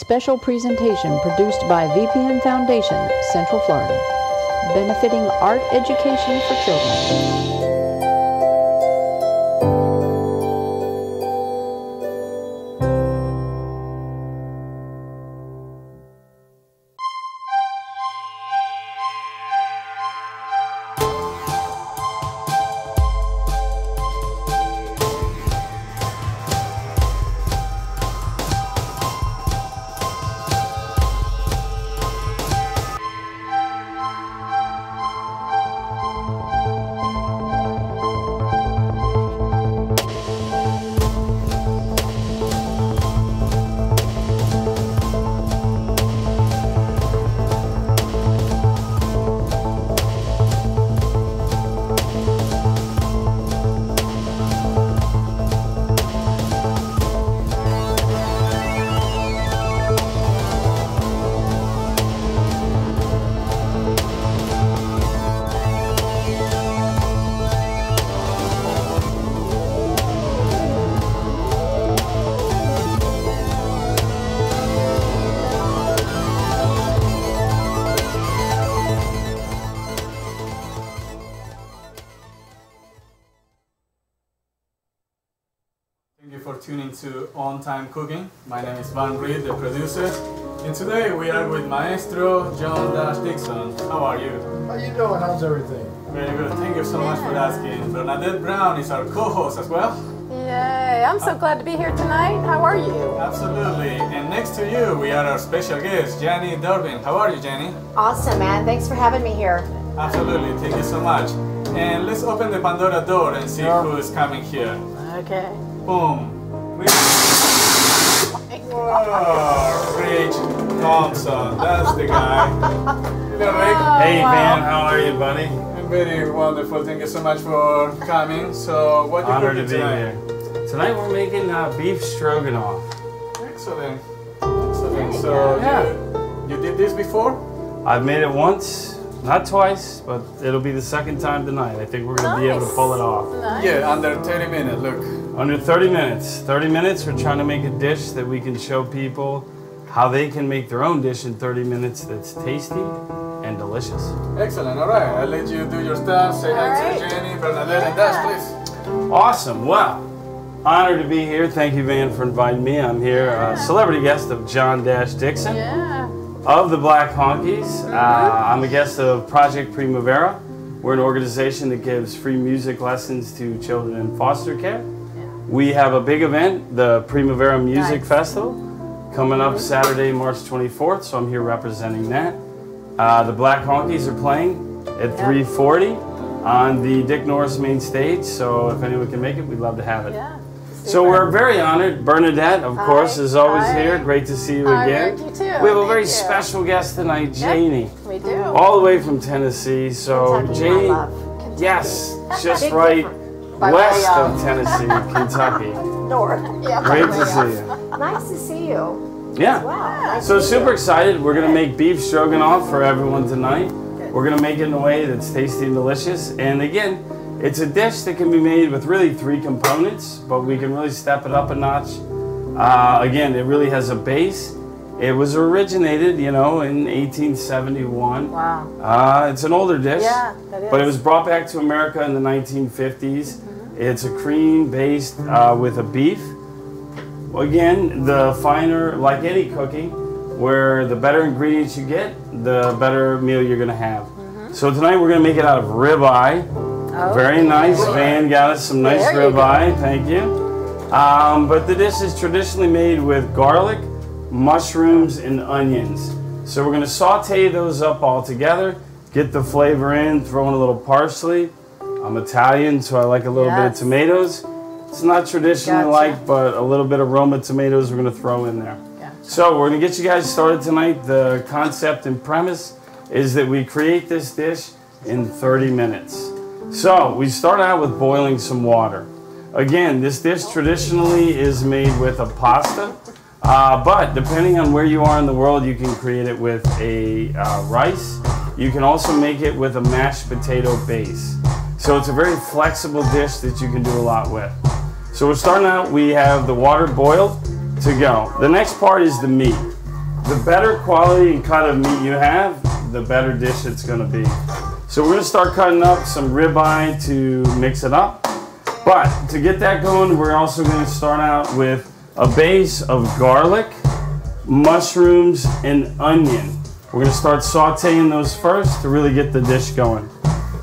Special presentation produced by VPN Foundation, Central Florida, benefiting art education for children. Thank you for tuning to On Time Cooking. My name is Van Reed, the producer, and today we are with Maestro John Dixon. How are you? How you doing? How's everything? Very good. Thank you so much for asking. Bernadette Brown is our co-host as well. Yay! I'm so glad to be here tonight. How are you? Absolutely. And next to you, we are our special guest, Jenny Durbin. How are you, Jenny? Awesome, man. Thanks for having me here. Absolutely. Thank you so much. And let's open the Pandora door and see who is coming here. Okay. Boom. Whoa, Rich Thompson. That's the guy. Hello, Rick. Hey, Van. How are you, buddy? I'm very wonderful. Thank you so much for coming. So, what you Honored to cooking be tonight? here. Tonight we're making beef stroganoff. Excellent. Excellent. So, you did this before? I've made it once, not twice, but it'll be the second time tonight. I think we're going to be able to pull it off. Nice. Yeah, under 30 minutes. Look. Under 30 minutes. 30 minutes, we're trying to make a dish that we can show people how they can make their own dish in 30 minutes that's tasty and delicious. Excellent. All right. I'll let you do your stuff. Say hi to Jenny, Bernadette, and Dash, please. Awesome. Well, honored to be here. Thank you, Van, for inviting me. I'm here, celebrity guest of John Dixon of the Black Honkies. I'm a guest of Project Primavera. We're an organization that gives free music lessons to children in foster care. We have a big event, the Primavera Music Festival, coming up Saturday, March 24th, so I'm here representing that. The Black Honkies are playing at 3:40 on the Dick Norris main stage, so if anyone can make it, we'd love to have it. So we're very honored. Bernadette, of course, is always here. Great to see you again. You too. We have a very special guest tonight, Janie. We do. All the way from Tennessee. So, Kentucky, Janie, I love yes, just Big right difference. west of Tennessee, Kentucky. North. Yeah. Great to see you. Nice to see you. Yeah. Wow. Nice So to see super you. excited. We're gonna make beef stroganoff for everyone tonight. We're gonna make it in a way that's tasty and delicious. And again, it's a dish that can be made with really 3 components, but we can really step it up a notch. Again, it really has a base. It was originated, you know, in 1871. Wow. It's an older dish, Yeah, it is. but it was brought back to America in the 1950s. It's a cream based with a beef. Again, the finer, like any cooking, where the better ingredients you get, the better meal you're gonna have. So tonight we're gonna make it out of ribeye. Very nice. Van got us some nice ribeye. Thank you. But the dish is traditionally made with garlic, mushrooms, and onions. So we're going to saute those up all together, get the flavor in, throw in a little parsley. I'm Italian, so I like a little bit of tomatoes. It's not traditionally like, but a little bit of Roma tomatoes we're going to throw in there. So we're going to get you guys started tonight. The concept and premise is that we create this dish in 30 minutes. So we start out with boiling some water. Again, this dish traditionally is made with a pasta, but depending on where you are in the world, you can create it with a rice. You can also make it with a mashed potato base. So it's a very flexible dish that you can do a lot with. So we're starting out, we have the water boiled to go. The next part is the meat. the better quality and cut of meat you have, the better dish it's going to be. So we're going to start cutting up some ribeye to mix it up. But to get that going, we're also going to start out with a base of garlic, mushrooms, and onion. We're going to start sauteing those first to really get the dish going.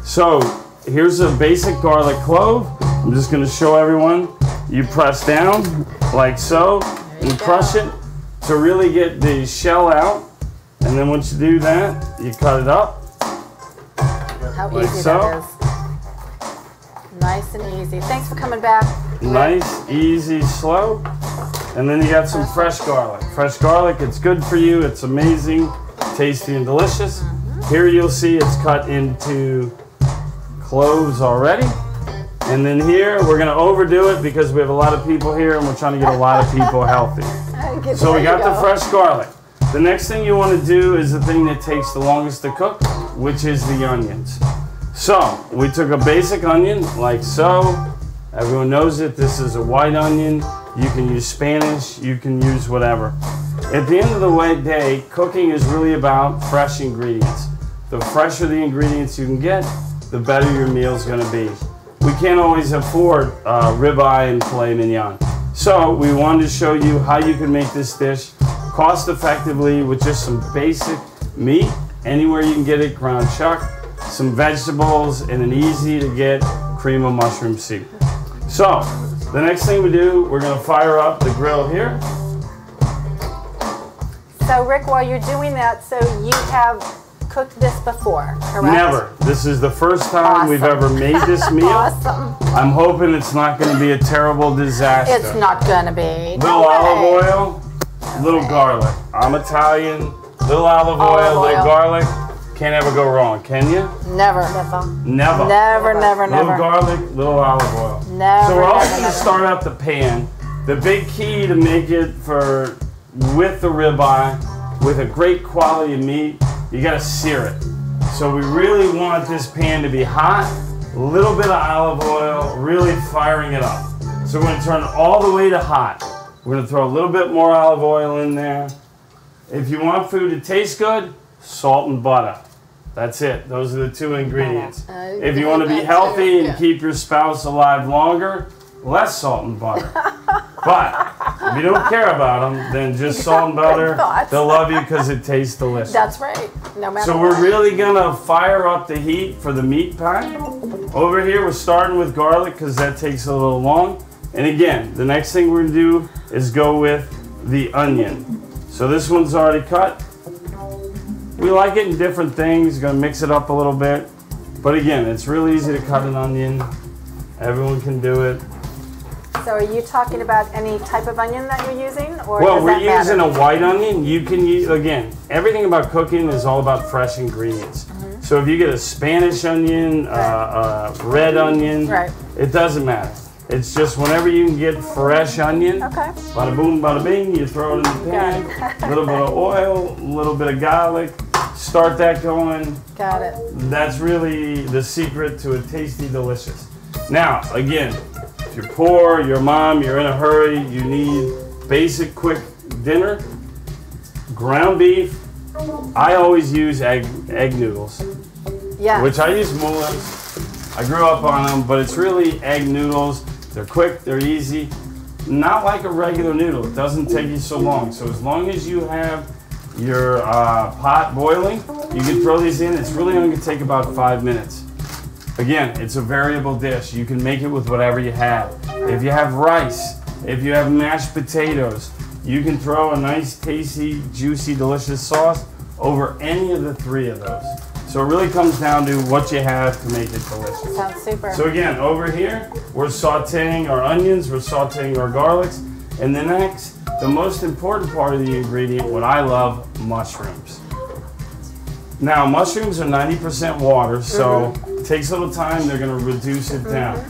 So here's a basic garlic clove. I'm just going to show everyone. You press down like so and crush it to really get the shell out. And then once you do that, you cut it up. How like easy so. that is. Nice and easy. Thanks for coming back. Nice, easy, slow. And then you got some fresh garlic. Fresh garlic, it's good for you. It's amazing, tasty and delicious. Here you'll see it's cut into cloves already. And then here, we're gonna overdo it because we have a lot of people here and we're trying to get a lot of people healthy. So we got the fresh garlic. The next thing you wanna do is the thing that takes the longest to cook, which is the onions. So, we took a basic onion, like so. Everyone knows it. This is a white onion. You can use Spanish. You can use whatever. At the end of the day, cooking is really about fresh ingredients. The fresher the ingredients you can get, the better your meal is going to be. We can't always afford ribeye and filet mignon. So, we wanted to show you how you can make this dish cost effectively with just some basic meat. Anywhere you can get it, ground chuck, some vegetables, and an easy to get cream of mushroom soup. So, the next thing we do, we're going to fire up the grill here. So Rick, while you're doing that, so you have cooked this before, correct? Never. This is the first time we've ever made this meal. Awesome. I'm hoping it's not going to be a terrible disaster. It's not going to be. Little olive oil, little garlic. I'm Italian. Little olive oil, little garlic. Can't ever go wrong, can you? Never. Never. Little garlic, little olive oil. Never. So we're also going to start out the pan. The big key to make it with the ribeye, with a great quality of meat, you got to sear it. So we really want this pan to be hot, a little bit of olive oil, really firing it up. So we're going to turn it all the way to hot. We're going to throw a little bit more olive oil in there. If you want food to taste good, salt and butter. That's it. Those are the two ingredients. If you want to be healthy and keep your spouse alive longer, less salt and butter. But if you don't care about them, then just salt and butter. They'll love you because it tastes delicious. That's right. No matter So we're really going to fire up the heat for the meat pie. Over here, we're starting with garlic because that takes a little long. And again, the next thing we're going to do is go with the onion. So this one's already cut. We like it in different things. Gonna mix it up a little bit. But again, it's real easy to cut an onion. Everyone can do it. So are you talking about any type of onion that you're using? Or well, does we're that matter? using a white onion. You can use, again, everything about cooking is all about fresh ingredients. So if you get a Spanish onion, a red onion, it doesn't matter. It's just whenever you can get fresh onion, bada boom, bada bing, you throw it in the pan, a little bit of oil, a little bit of garlic, start that going. Got it. That's really the secret to a tasty, delicious. Now, again, if you're poor, you're a mom, you're in a hurry, you need basic, quick dinner, ground beef. I always use egg noodles, which I use mullets. I grew up on them, but it's really egg noodles. They're quick, they're easy. Not like a regular noodle. It doesn't take you so long. So as long as you have your pot boiling, you can throw these in. It's really only going to take about 5 minutes. Again, it's a variable dish. You can make it with whatever you have. If you have rice, if you have mashed potatoes, you can throw a nice, tasty, juicy, delicious sauce over any of the three of those. So it really comes down to what you have to make it delicious. Sounds super. So again, over here, we're sauteing our onions, we're sauteing our garlics, and the next, the most important part of the ingredient, what I love, mushrooms. Now, mushrooms are 90% water, so it takes a little time, they're gonna reduce it down.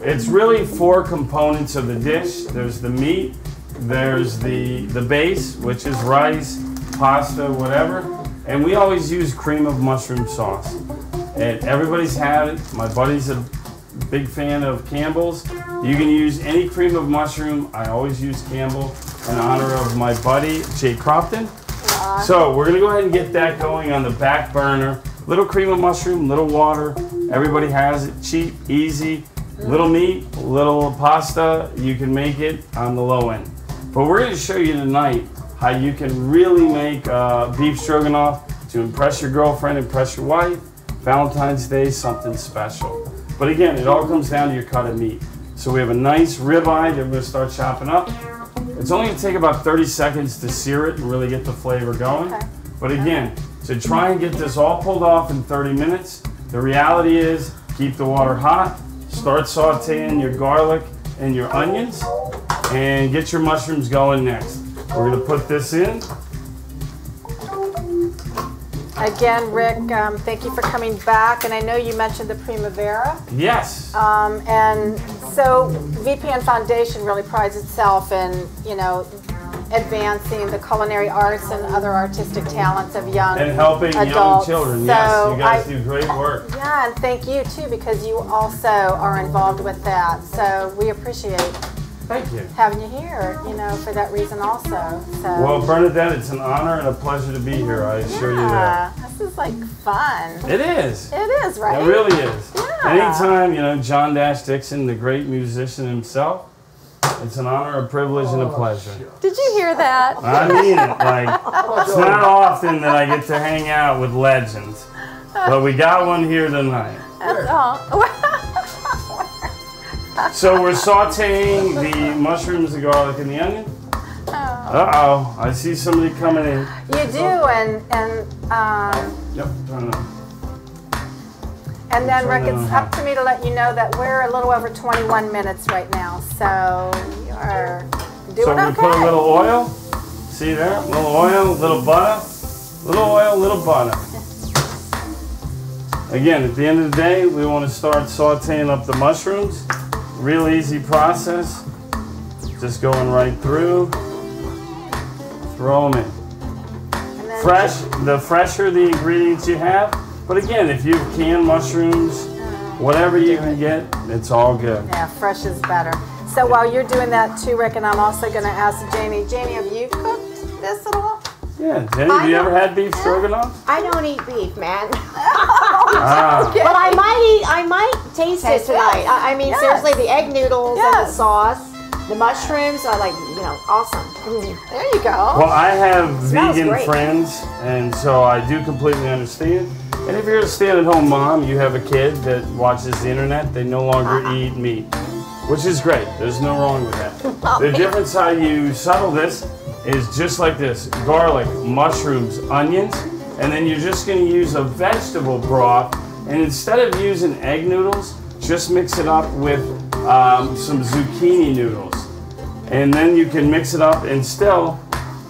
It's really 4 components of the dish. There's the meat, there's the base, which is rice, pasta, whatever. And we always use cream of mushroom sauce. And everybody's had it. My buddy's a big fan of Campbell's. You can use any cream of mushroom. I always use Campbell in honor of my buddy, Jay Cropton. So we're gonna go ahead and get that going on the back burner. Little cream of mushroom, little water. Everybody has it. Cheap, easy. Little meat, little pasta. You can make it on the low end. But we're gonna show you tonight how you can really make beef stroganoff to impress your girlfriend, impress your wife. Valentine's Day, something special. But again, it all comes down to your cut of meat. So we have a nice ribeye that we're gonna start chopping up. It's only gonna take about 30 seconds to sear it and really get the flavor going. Okay. But again, to try and get this all pulled off in 30 minutes, the reality is keep the water hot, start sauteing your garlic and your onions, and get your mushrooms going next. We're gonna put this in. Again, Rick, thank you for coming back. And I know you mentioned the Primavera. Yes. And so VPN Foundation really prides itself in, you know, advancing the culinary arts and other artistic talents of young And helping young adults. children. So Yes, you guys do great work. Yeah, and thank you too, because you also are involved with that. So we appreciate Thank you. having you here, you know, for that reason also. So Well, Bernadette, it's an honor and a pleasure to be here. I assure you that. this is like fun. It is. It is, right? It really is. Yeah. Anytime, you know, John Dixon, the great musician himself, it's an honor, a privilege, and a pleasure. Did you hear that? I mean it. Like, it's not often that I get to hang out with legends, but we got one here tonight. That's all. So we're sauteing the mushrooms, the garlic, and the onion. Uh-oh, I see somebody coming in. You do, and Yep, turn it on. and then Rick, it's up to me to let you know that we're a little over 21 minutes right now, so you're doing So we okay. put a little oil. See there? A little oil, a little butter. Little oil, little butter. Again, at the end of the day, we want to start sauteing up the mushrooms. Real easy process. Just going right through. Throw them in. And then Fresh, the fresher the ingredients you have. But again, if you have canned mushrooms, whatever you can get, it's all good. Yeah, fresh is better. So while you're doing that too, Rick, and I'm also going to ask Janie. Janie, have you cooked this at all? Yeah, Jenny, have you ever had beef stroganoff? I don't eat beef, man. Ah. Okay. But I might taste it tonight. I mean, Yes. seriously, the egg noodles and the Yes. sauce, the mushrooms are like, you know, awesome. There you go. Well, I have Smells vegan great. friends, and so I do completely understand. And if you're a stay-at-home mom, you have a kid that watches the internet, they no longer eat meat, which is great. There's no wrong with that. The difference how you settle this is just like this: garlic, mushrooms, onions, and then you're just going to use a vegetable broth. And instead of using egg noodles, just mix it up with some zucchini noodles. And then you can mix it up, and still,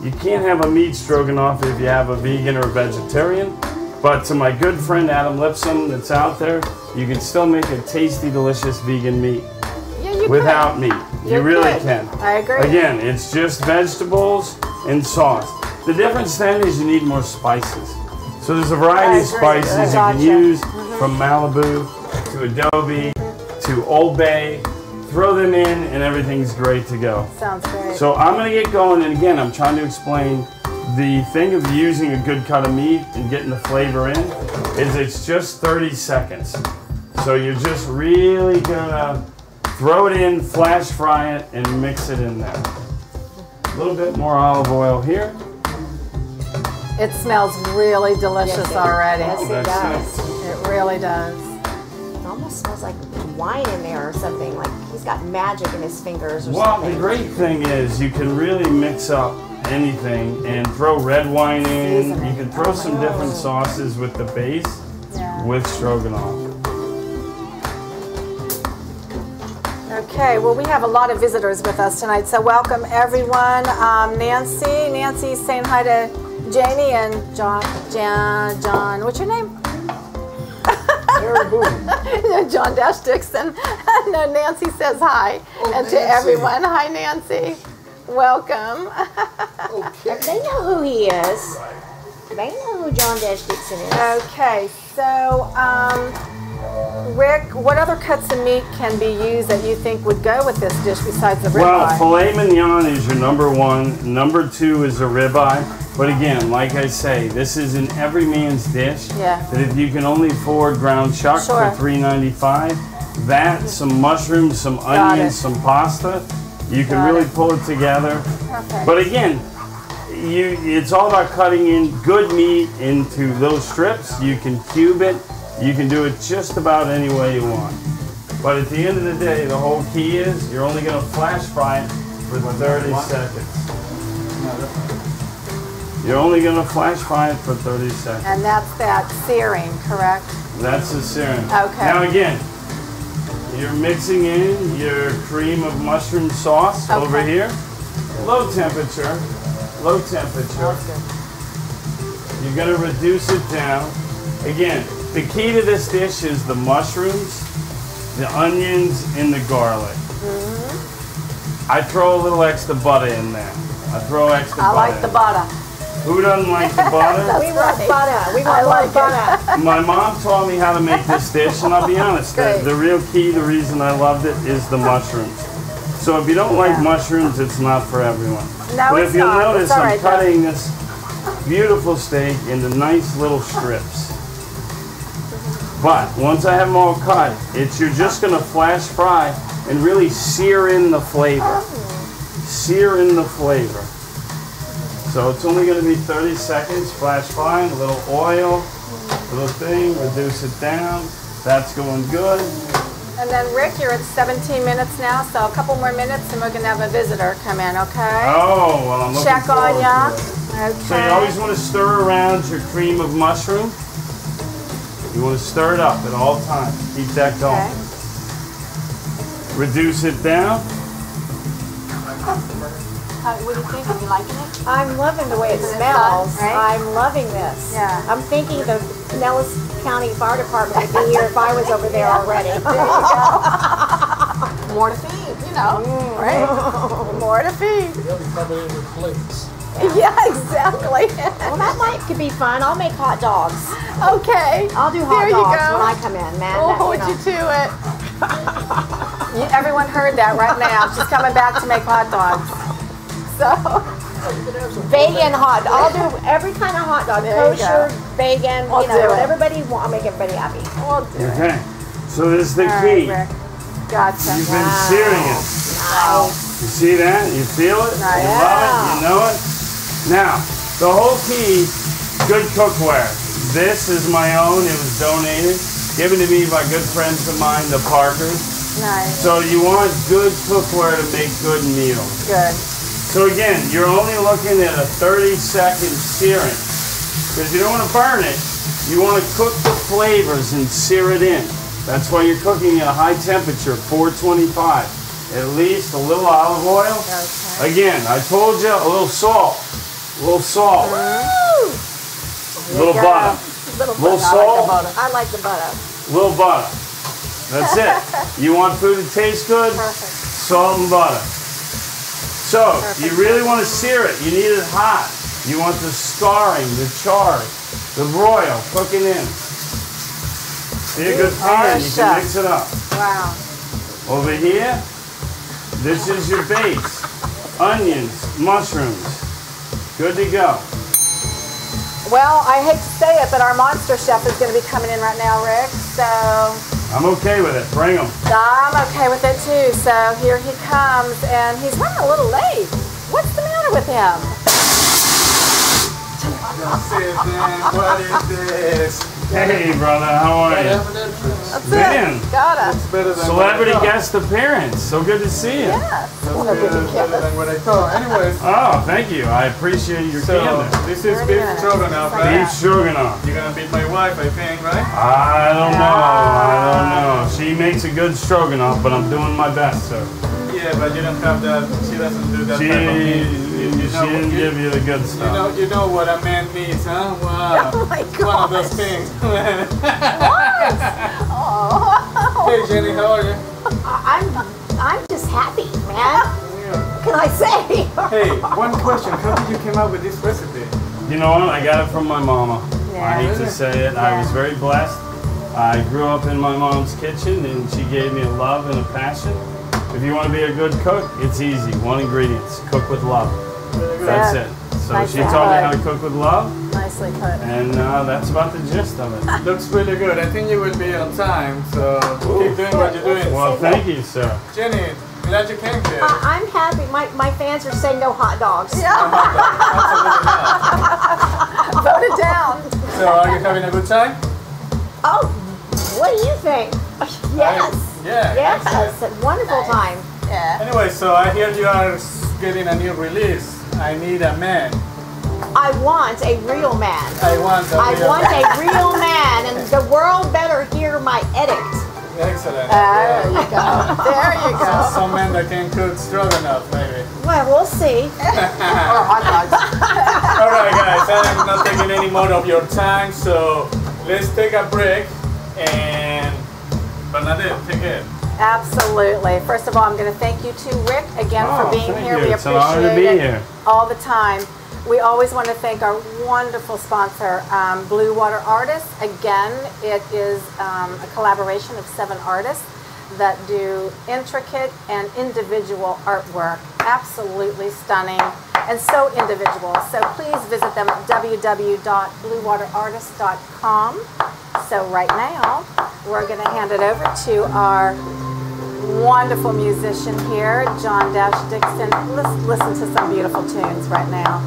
you can't have a meat stroganoff if you have a vegan or vegetarian. But to my good friend Adam Lipson that's out there, you can still make a tasty, delicious vegan meat Yeah, you without could. meat. You You really could. can. I agree. Again, it's just vegetables and sauce. The difference then is you need more spices. So there's a variety of I agree. spices you Gotcha. can use, from Malibu to Adobe to Old Bay. Throw them in and everything's great to go. Sounds great. So I'm gonna get going, and again, I'm trying to explain the thing of using a good cut of meat and getting the flavor in is it's just 30 seconds. So you're just really gonna throw it in, flash fry it, and mix it in there. A little bit more olive oil here. It smells really delicious Yes, it- already. yes, it That's does. It really does. It almost smells like wine in there or something. Like he's got magic in his fingers or Well, the something. great thing is you can really mix up anything and throw red wine in. You can throw some different sauces with the base Yeah. with stroganoff. Okay, well, we have a lot of visitors with us tonight, so welcome everyone. Nancy's saying hi to Janie and John, what's your name? John Dixon. No, Nancy says hi. And to Nancy. everyone, hi Nancy. Welcome. They know who he is. They know who John Dixon is. Okay, so Rick, what other cuts of meat can be used that you think would go with this dish besides the ribeye? Well, filet mignon is your number one. Number two is a ribeye. But again, like I say, this is in every man's dish. Yeah. That if you can only afford ground chuck Sure. for $3.95, that, some mushrooms, some onions, some pasta, you can Got really it. pull it together. Perfect. But again, it's all about cutting in good meat into those strips. You can cube it. You can do it just about any way you want. But at the end of the day, the whole key is you're only going to flash fry it for 30 seconds. You're only going to flash fry it for 30 seconds. And that's that searing, correct? That's the searing. Okay. Now again, you're mixing in your cream of mushroom sauce over here. Low temperature. Low temperature. You're going to reduce it down. Again, the key to this dish is the mushrooms, the onions, and the garlic. I throw a little extra butter in there. I throw extra butter. I like the butter. Who doesn't like the butter? We want butter. We want like butter. My mom taught me how to make this dish, and I'll be honest, the real key, the reason I loved it is the mushrooms. So if you don't like mushrooms, it's not for everyone. No, But it's if you'll not. notice, It's all I'm right, though. cutting this beautiful steak into nice little strips. But once I have them all cut, you're just going to flash fry and really sear in the flavor. Sear in the flavor. So it's only going to be 30 seconds, flash fry, a little oil, little thing, reduce it down. That's going good. And then Rick, you're at 17 minutes now, so a couple more minutes and we're going to have a visitor come in, okay? Oh, well, I'm looking Check on forward ya. to it. Okay. So you always want to stir around your cream of mushroom. You want to stir it up at all times. Keep that going. Okay. Reduce it down. What do you think? Are you liking it? I'm loving the way it Isn't it smells. fun, right? I'm loving this. Yeah. I'm thinking the Pinellas County Fire Department would be here if I was over there already. More to feed, you know, right? More to feed. They'll be coming in with plates. Yeah, exactly. Well, that could be fun. I'll make hot dogs. Okay. I'll do hot There you dogs go. when I come in, man. We'll That, hold you to it. Everyone heard that right now. She's coming back to make hot dogs. So, Vegan hot. I'll do every kind of hot dog. There you Kosher, vegan, We'll you know, do it. what everybody want. I'll make everybody happy. we'll do it. Okay. So this is the All key. right, Rick. Gotcha. You've been searing it. Wow. You see that? You feel it? Nice. You love it? You know it? Now, the whole key, good cookware. This is my own. It was donated, given to me by good friends of mine, the Parkers. Nice. So you want good cookware to make good meals. Good. So again, you're only looking at a 30-second searing. Because you don't want to burn it. You want to cook the flavors and sear it in. That's why you're cooking at a high temperature, 425. At least a little olive oil. Okay. Again, I told you, a little salt. A little salt. A little butter. Little salt. I like the butter. A little butter. That's it. You want food to taste good? Perfect. Salt and butter. So, you really want to sear it. You need it hot. You want the scarring, the char, the broil cooking in. See a good pan, you can mix it up. Wow. Over here, this is your base. Onions, mushrooms. Good to go. Well, I hate to say it, but our monster chef is going to be coming in right now, Rick. So I'm okay with it. Bring them. I'm okay with it too. So here he comes, and he's running a little late. What's the matter with him? What is this? Hey, brother, how are you? That's Man, it. Got us. It's better than celebrity what I thought. guest appearance. So good to see you. Yes. That's better than what I thought. Anyways, Oh, thank you. I appreciate your so candor. this is Wait a beef minute. stroganoff, Like right? Beef stroganoff. You're gonna beat my wife, I think, right? I don't know. She makes a good stroganoff, but I'm doing my best, sir. Yeah, but you don't have that. She doesn't do that She type of meat. didn't give you the good stuff. You know what a man needs, huh? Wow. Oh my One of those gosh. things. Oh. Hey Jenny, how are you? I'm just happy, man. What can I say? Hey, one question. How did you come up with this recipe? You know what? I got it from my mama. Yeah. I hate to say it. I was very blessed. I grew up in my mom's kitchen, and she gave me a love and a passion. If you want to be a good cook, it's easy. One ingredient: cook with love. That's it. So Nicely she taught me put. how to cook with love, Nicely put. and that's about the gist of it. Looks really good. I think you will be on time, so keep doing what you're doing. Well, thank you, sir. Jenny, glad you came here. I'm happy. My fans are saying no hot dogs. Yeah, vote it down. So are you having a good time? Oh, what do you think? Yes. Yeah. Yes. excellent. Wonderful time. Yeah. Anyway, so I hear you are getting a new release. I need a man. I want a real man. I want a real want a real man, and the world better hear my edict. Excellent. There you go. There you go. Some men that can cook stroganoff, maybe. Well, we'll see. Or hot dogs. All right, guys, I'm not taking any more of your time, so let's take a break. And Bernadette, take it. Absolutely. First of all, I'm going to thank you to Rick again for being thank here. you. We It's an honor to appreciate be it here. all the time. We always want to thank our wonderful sponsor, Blue Water Artists. Again, it is a collaboration of 7 artists that do intricate and individual artwork. Absolutely stunning and so individual. So please visit them at www.bluewaterartist.com. So right now, we're going to hand it over to our wonderful musician here, John Dixon. Let's listen to some beautiful tunes right now.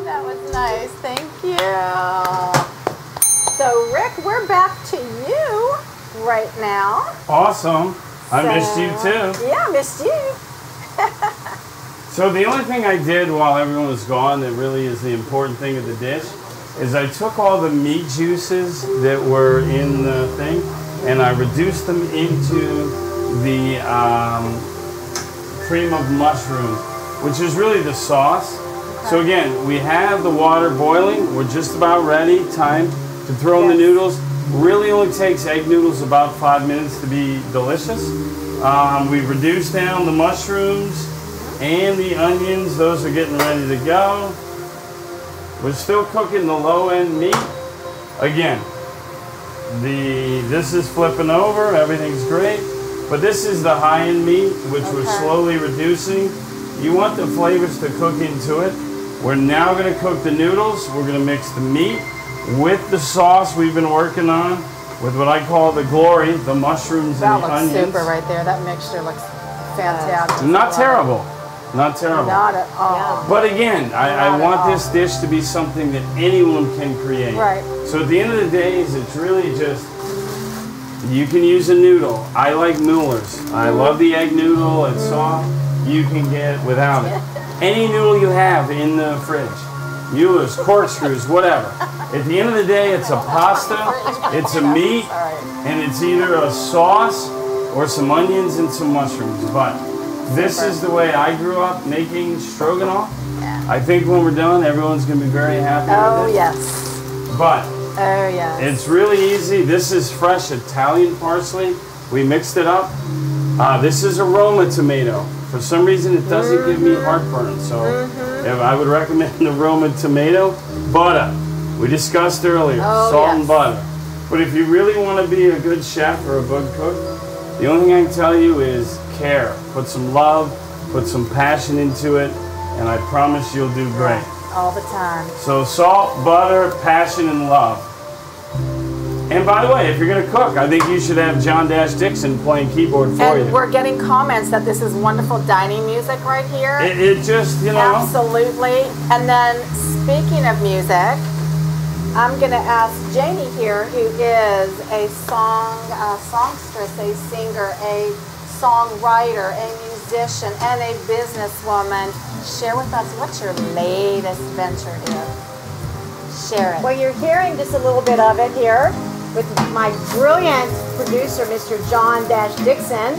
That was nice. Thank you. So, Rick, we're back to you right now. Awesome. I missed you too. Yeah, I missed you. So the only thing I did while everyone was gone that really is the important thing of the dish is I took all the meat juices that were in the thing and I reduced them into the cream of mushroom, which is really the sauce. So again, we have the water boiling. We're just about ready. Time to throw in the noodles. Really only takes egg noodles about 5 minutes to be delicious. We've reduced down the mushrooms and the onions. Those are getting ready to go. We're still cooking the low-end meat. Again, this is flipping over. Everything's great. But this is the high-end meat, which we're slowly reducing. You want the flavors to cook into it. We're now going to cook the noodles. We're going to mix the meat with the sauce we've been working on with what I call the glory, the mushrooms That and the looks onions. super right there. That mixture looks fantastic. Not terrible. Not terrible. Not at all. But again, I Not at want all. this dish to be something that anyone can create. Right. So at the end of the day, it's really just, you can use a noodle. I like Mueller's. I love the egg noodle. It's soft. You can get without it. Any noodle you have in the fridge. Mueller's, corkscrews, whatever. At the end of the day, it's a pasta, it's a meat, and it's either a sauce or some onions and some mushrooms. But this is the way I grew up making stroganoff. I think when we're done, everyone's going to be very happy Oh, with it. yes. But Oh, yes. it's really easy. This is fresh Italian parsley. We mixed it up. This is a Roma tomato. For some reason, it doesn't give me heartburn. So if I would recommend the Roma tomato. Butter. We discussed earlier. Salt and butter. But if you really want to be a good chef or a good cook, the only thing I can tell you is care. Put some love, put some passion into it, and I promise you'll do great. All the time. So salt, butter, passion, and love. And by the way, if you're going to cook, I think you should have John Dixon playing keyboard for you. And we're getting comments that this is wonderful dining music right here. It just, you know. Absolutely. And then speaking of music, I'm going to ask Janie here, who is a songstress, a singer, a songwriter, a musician, and a businesswoman. Share with us what your latest venture is. Share it. Well, you're hearing just a little bit of it here with my brilliant producer, Mr. John Dixon.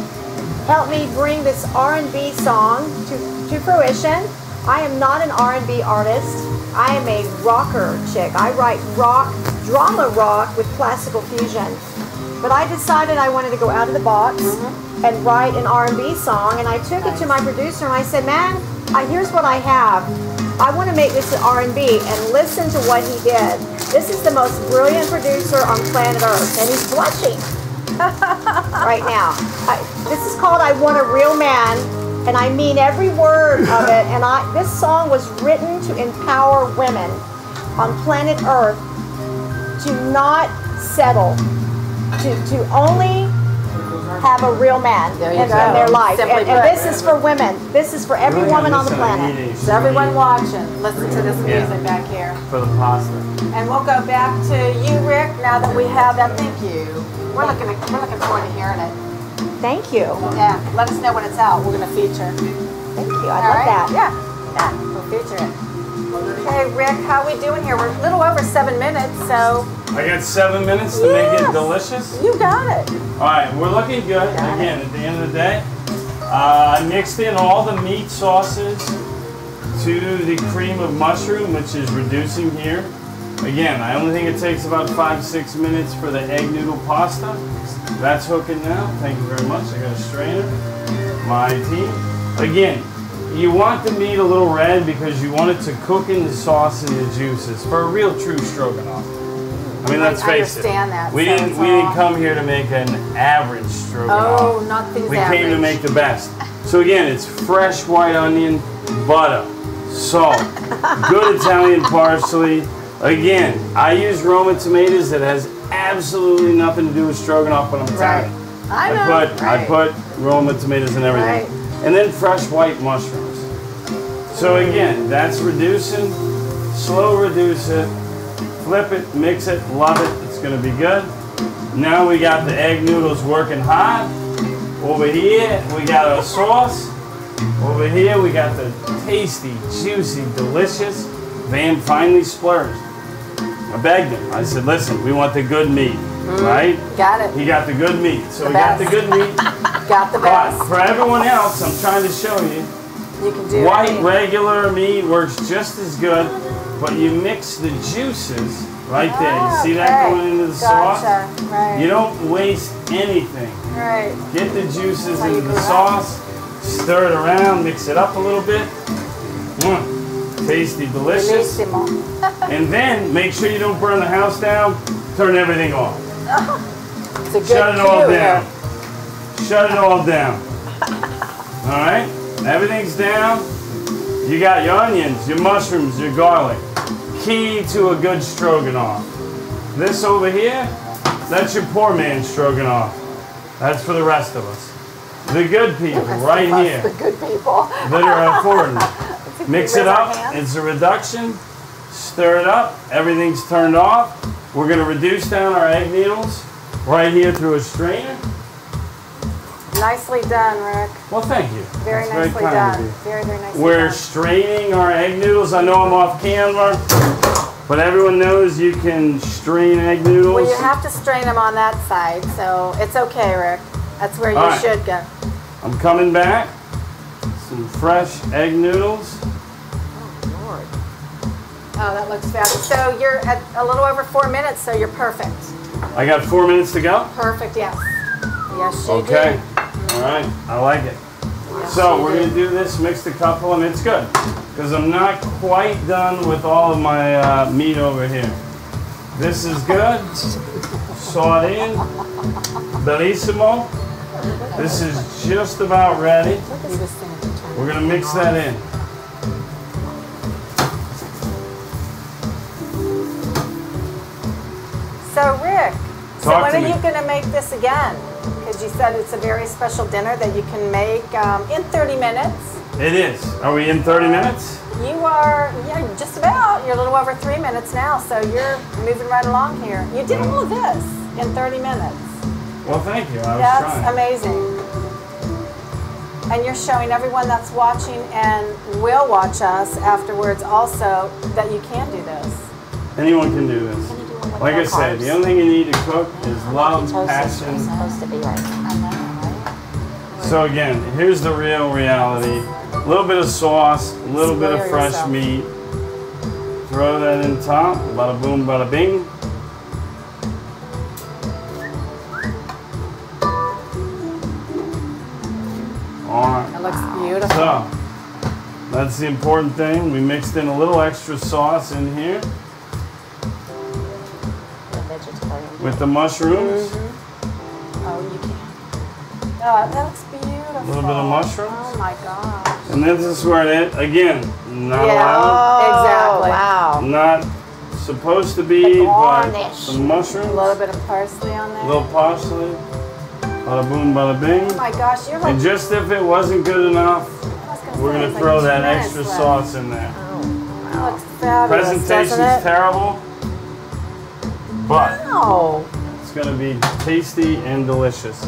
Helped me bring this R&B song to fruition. I am not an R&B artist. I am a rocker chick. I write rock, drama rock with classical fusion. But I decided I wanted to go out of the box and write an R&B song, and I took it to my producer and I said, man, here's what I have. I want to make this an R&B, and listen to what he did. This is the most brilliant producer on planet Earth, and he's blushing right now. This is called I Want a Real Man, and I mean every word of it. And this song was written to empower women on planet Earth to not settle, to only have a real man in their life. And this is for women. This is for every woman on the planet. So everyone watching, listen to this music back here. For the pasta. And we'll go back to you, Rick, now that we have that. Thank you. We're looking forward to hearing it. Thank you. Yeah, let us know when it's out. We're going to feature. Thank you. I love that. Yeah, we'll feature it. Okay, Rick, how are we doing here? We're a little over 7 minutes, so. I got 7 minutes to make it delicious. You got it. All right, we're looking good. Again, at the end of the day, I mixed in all the meat sauces to the cream of mushroom, which is reducing here. Again, I only think it takes about 5-6 minutes for the egg noodle pasta. That's hooking now. Thank you very much. I got a strainer. My team. Again, you want the meat a little red because you want it to cook in the sauce and the juices for a real true stroganoff. I mean, let's face it. We didn't come here to make an average stroganoff. Oh, not these We average. came to make the best. So again, it's fresh white onion, butter, salt, good Italian parsley. Again, I use Roma tomatoes that has absolutely nothing to do with stroganoff, but I'm Italian. I put Roma tomatoes in everything. And then fresh white mushrooms. So again, that's reducing, slow reduce it, flip it, mix it, love it, it's gonna be good. Now we got the egg noodles working hot. Over here, we got our sauce. Over here, we got the tasty, juicy, delicious Van Finely splurged. I begged him, I said, listen, we want the good meat, right? Got it. He got the good meat. So we got the good meat. Got the best. But for everyone else, I'm trying to show you, You can do white regular meat works just as good, but you mix the juices right there. You see that going into the sauce? Right. You don't waste anything. Right. Get the juices into the sauce, stir it around, mix it up a little bit. Tasty, delicious. And then make sure you don't burn the house down. Turn everything off. It's a good Shut it all cue down. here. Shut it all down. All right? Everything's down. You got your onions, your mushrooms, your garlic. Key to a good stroganoff. This over here, that's your poor man's stroganoff. That's for the rest of us. The good people, right here. The good people. That are affording it. Mix it up. It's a reduction. Stir it up. Everything's turned off. We're going to reduce down our egg noodles right here through a strainer. Nicely done, Rick. Well, thank you. Very That's nicely kind of done. you. Very, very nicely We're done. straining our egg noodles. I know I'm off camera, but everyone knows you can strain egg noodles. Well, you have to strain them on that side, so it's okay, Rick. That's where you should go. I'm coming back. Some fresh egg noodles. Oh, that looks fabulous. So you're at a little over 4 minutes, so you're perfect. I got 4 minutes to go? Perfect, yes. Yes, you Okay. do. All right. I like it. Yes, So you we're do. going to do this, mix the couple, and it's good. Because I'm not quite done with all of my meat over here. This is good. Saw it in. Bellissimo. This is just about ready. We're going to mix that in. So Rick, So Talk when to are me. you going to make this again? Because you said it's a very special dinner that you can make in 30 minutes. It is. Are we in 30 minutes? You are, yeah, just about. You're a little over 3 minutes now, so you're moving right along here. You did all of this in 30 minutes. Well, thank you. I was That's trying. amazing. And you're showing everyone that's watching and will watch us afterwards also that you can do this. Anyone can do this. Like I said, the only thing you need to cook is love, passion. Supposed to be right. So again, here's the real reality. A little bit of sauce, a little bit of Spare fresh yourself. meat. Throw that in top. Bada boom, bada bing. Alright. It looks beautiful. So, that's the important thing. We mixed in a little extra sauce in here with the mushrooms. Oh, you can. Oh, that looks beautiful. A little bit of mushrooms. Oh my gosh. And this is where it, again, not Yeah. allowed, Exactly. Wow. not supposed to be, The but garnish. some mushrooms, A little bit of parsley on there. a little parsley, bada boom, bada bing. Oh my gosh, you're like. And just if it wasn't good enough, I was gonna we're say, gonna it's like throw 2 that minutes extra left. sauce in there. It looks fabulous, Presentation's doesn't it? terrible, but Oh, it's gonna be tasty and delicious.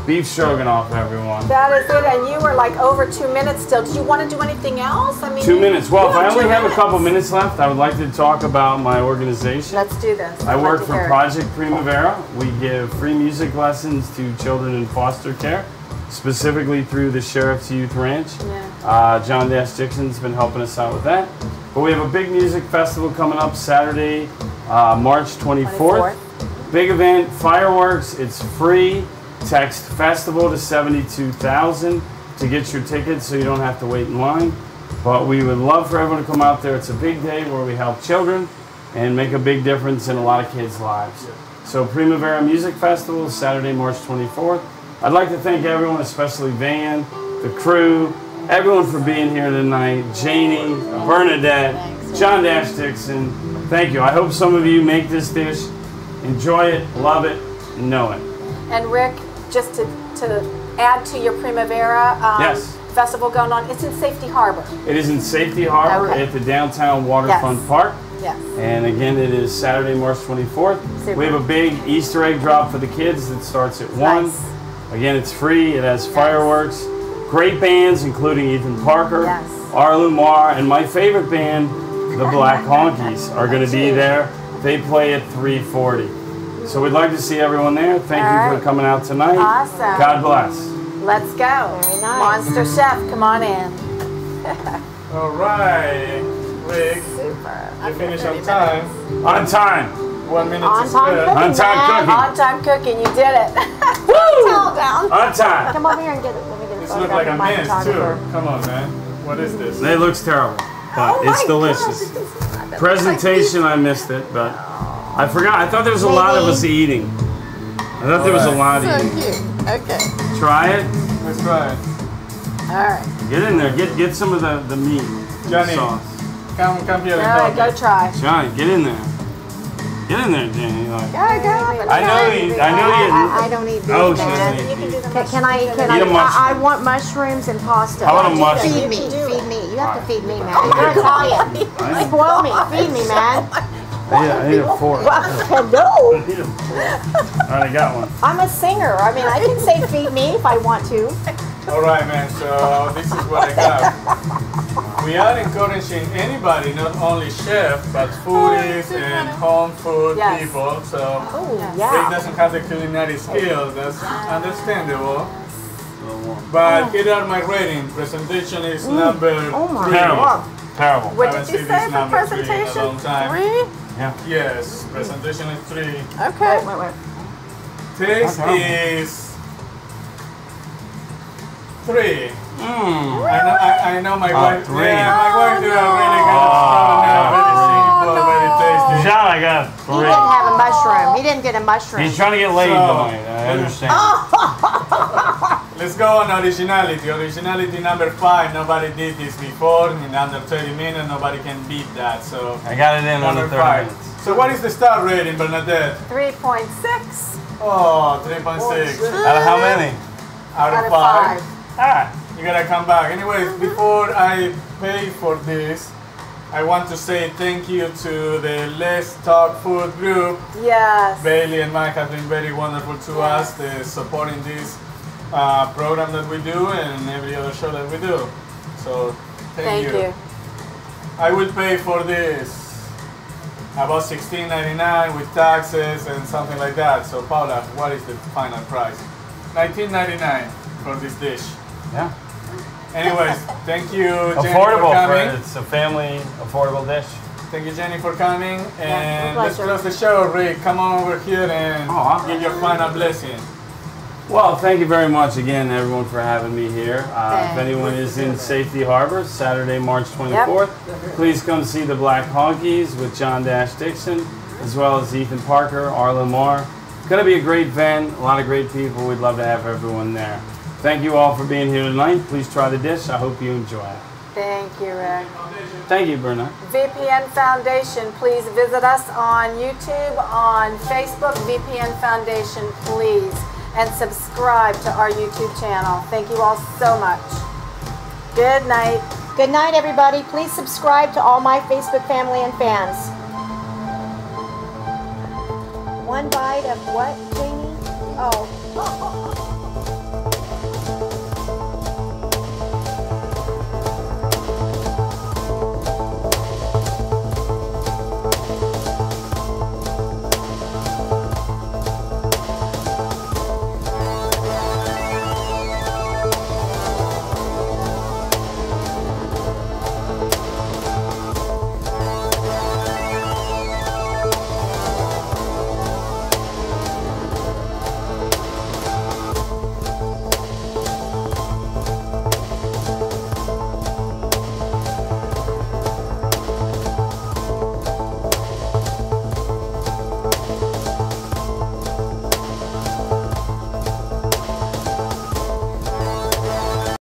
Beef stroganoff, everyone. that is it. And you were like over 2 minutes still. Do you want to do anything else? I mean, 2 minutes. Well, if Yeah, I only 2 have a minutes. couple minutes left, I would like to talk about my organization. Let's do this. I I'd work like to for hear it. Project Primavera. We give free music lessons to children in foster care, specifically through the Sheriff's Youth Ranch. John Dixon's been helping us out with that. But we have a big music festival coming up Saturday, March 24th. Big event, fireworks, it's free. Text festival to 72,000 to get your tickets so you don't have to wait in line. But we would love for everyone to come out there. It's a big day where we help children and make a big difference in a lot of kids' lives. So Primavera Music Festival, Saturday, March 24th. I'd like to thank everyone, especially Van, the crew, everyone for being here tonight. Janie, Bernadette, John Dixon, thank you. I hope some of you make this dish, enjoy it, love it, and know it. And Rick, just to add to your Primavera Yes. festival going on, it's in Safety Harbor. It is in Safety Harbor Okay. at the downtown waterfront Yes. park. Yes. And again, it is Saturday, March 24th. Super. We have a big Easter egg drop for the kids that starts at 1. Nice. Again, it's free. It has fireworks. Great bands, including Ethan Parker, Yes. Arlu Mar, and my favorite band, the Black Honkies, are going to be there. They play at 3:40. So we'd like to see everyone there. Thank All you right. for coming out tonight. Awesome. God bless. Let's go. Very nice. Monster Chef, come on in. All right, Rick, Super. you finished on time. On time. 1 minute On to time spare. cooking. On time man. cooking. On time cooking, you did it. Towel down. On time. Come over here and get it. Let me get a This looks like a photograph of my mess too. photographer. Come on, man. What is this? It looks terrible, but Oh it's my delicious. gosh, Presentation, I missed it, but I forgot. I thought there was a lot of us eating. I thought there was a lot So eating. cute. Okay. Try it. Let's try it. All right. Get in there. Get some of the meat. Johnny. Sauce. Come here and All help right, go me. try. Johnny, get in there. Get in there, Jenny. Like, Go. I know you. I know you. I don't eat beef, Oh, she man. doesn't You eat can do meat. the Can I? Eat a mushroom. I want mushrooms and pasta. How about a mushroom? Feed me. You can do Feed it. me. You have to feed me, man. You're Italian. Spoil me. Feed me, man. I need a fork. No. I need a fork. All right, I got one. I'm a singer. I mean, I can say feed me if I want to. All right, man. So this is what I got. We are encouraging anybody, not only chef, but foodies and home food Yes. people. So Oh, Rick yeah. doesn't have the culinary skills. That's understandable. But here are my rating. Presentation is number Oh my 3. Terrible. God. Terrible. What Haven't did you seen say this for number 3 in a presentation? long time. 3? Yeah. Yes, presentation is 3. Okay. Wait. Taste Wow. is 3. Mm. I know my wife. 3. Yeah, my wife did a really good job now. Very simple, very tasty. John, I got He 3. didn't have a mushroom. He didn't get a mushroom. He's trying to get laid So- tonight. I understand. Let's go on originality. Originality number 5. Nobody did this before. In under 30 minutes, nobody can beat that. So I got it in under number 30 5. minutes. So what is the star rating, Bernadette? 3.6 Oh, 3.6. Out of how many? Out out of of 5. 5. Ah, You gotta come back. Anyways, before I pay for this, I want to say thank you to the Let's Talk Food group. Yes. Bailey and Mike have been very wonderful to us. They're supporting this program that we do and every other show that we do. So thank you. I will pay for this about $16.99 with taxes and something like that. So Paula, what is the final price? $19.99 for this dish. yeah. Anyways, thank you, Jenny, Affordable. for coming. It's a family affordable dish. Thank you, Jenny, for coming. And my let's pleasure. close the show. Rick, come on over here and give your final blessing. Well, thank you very much again, everyone, for having me here. If Thanks. anyone is in Safety Harbor, Saturday, March 24th, please come see the Black Honkies with John Dixon, as well as Ethan Parker, Arla Moore. It's going to be a great event, a lot of great people. We'd love to have everyone there. Thank you all for being here tonight. Please try the dish. I hope you enjoy it. Thank you, Rick. Thank you, Bernard. VPN Foundation, please visit us on YouTube, on Facebook, VPN Foundation, please. And subscribe to our YouTube channel. Thank you all so much. Good night. Good night, everybody. Please subscribe to all my Facebook family and fans. One bite of what, Jamie? Oh.